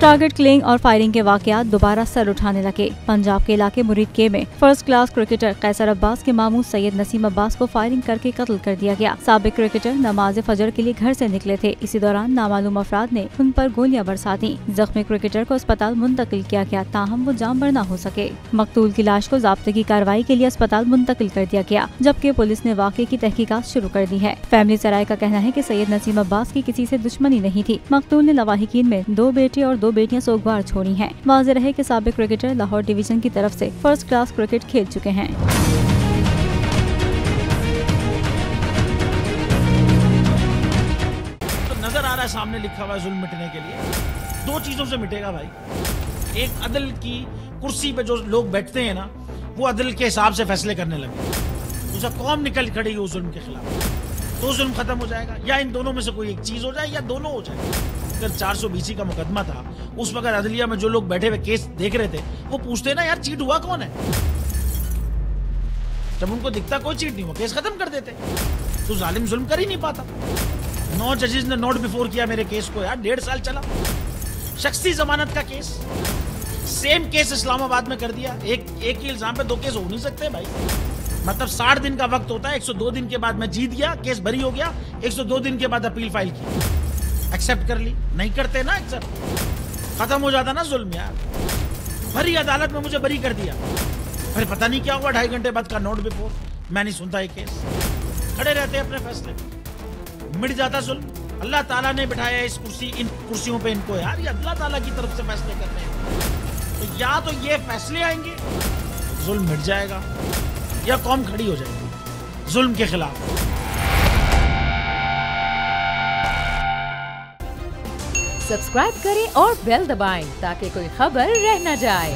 Target killing और firing के वाकयात दोबारा सर उठाने लगे। पंजाब के इलाके मुरीद के में फर्स्ट क्लास क्रिकेटर कैसर अब्बास के मामू सैयद नसीम अब्बास को फायरिंग करके कत्ल कर दिया गया। साबिक क्रिकेटर नमाज फजर के लिए घर से निकले थे। इसी दौरान नामालूम अफराद ने उन पर गोलियां बरसा दी। जख्मी क्रिकेटर को अस्पताल मुंतकिल किया गया, ताहम वो जामबर न हो सके। मकतूल की लाश को ज़ाब्ते की कार्रवाई के लिए अस्पताल मुंतकिल कर दिया गया, जबकि पुलिस ने वाक़े की तहकीकात शुरू कर दी है। फैमिली सराय का कहना है कि सैयद नसीम अब्बास की किसी से दुश्मनी नहीं थी। मकतूल ने लवाहिकीन में 2 बेटे और 2 बेटियां सोगवार छोड़ी हैं। वाज़ेह रहे कि साबिक क्रिकेटर लाहौर डिवीजन की तरफ से फर्स्ट क्लास क्रिकेट खेल चुके हैं। तो नजर आ रहा है सामने लिखा हुआ है जुल्म मिटने के लिए 2 चीजों से मिटेगा भाई। एक, अदल की कुर्सी पे जो लोग बैठते हैं ना, वो अदल के हिसाब से फैसले करने लगे। दूसरा, कौम निकल खड़ी है उस जुल्म के खिलाफ, तो जुल्म खत्म हो जाएगा। या इन दोनों में से कोई एक चीज हो जाए या दोनों हो जाए। अगर 420 का मुकदमा था, उस वक्त अदलिया में जो लोग बैठे हुए केस देख रहे थे, वो पूछते ना यार चीट हुआ कौन है। जब उनको दिखता कोई चीट नहीं हुआ, केस खत्म कर देते। तो जालिम जुल्म कर ही नहीं पाता। 9 जजेस ने नोट बिफोर किया मेरे केस को यार, 1.5 साल चला। शख्सी जमानत का केस, सेम केस इस्लामाबाद में कर दिया। एक ही इल्जाम पे 2 केस हो नहीं सकते भाई। मतलब 60 दिन का वक्त होता है। 102 दिन के बाद मैं जीत गया, केस बरी हो गया। 102 दिन के बाद अपील फाइल की, एक्सेप्ट कर ली। नहीं करते ना एक्सेप्ट, खत्म हो जाता ना जुल्म यार। भरी अदालत में मुझे बरी कर दिया, फिर पता नहीं क्या हुआ 2.5 घंटे बाद का नोट बिफोर। मैं नहीं सुनता ये केस, खड़े रहते अपने फैसले, मिट जाता जुल्म। अल्लाह ताला ने बिठाया इस इन कुर्सियों पे इनको यार, ये अल्लाह ताला की तरफ से फैसले कर रहे हैं। तो या तो ये फैसले आएंगे, जुल्म मिट जाएगा, या कौम खड़ी हो जाएगी जुल्म के खिलाफ। सब्सक्राइब करें और बेल दबाएं ताकि कोई खबर रह न जाए।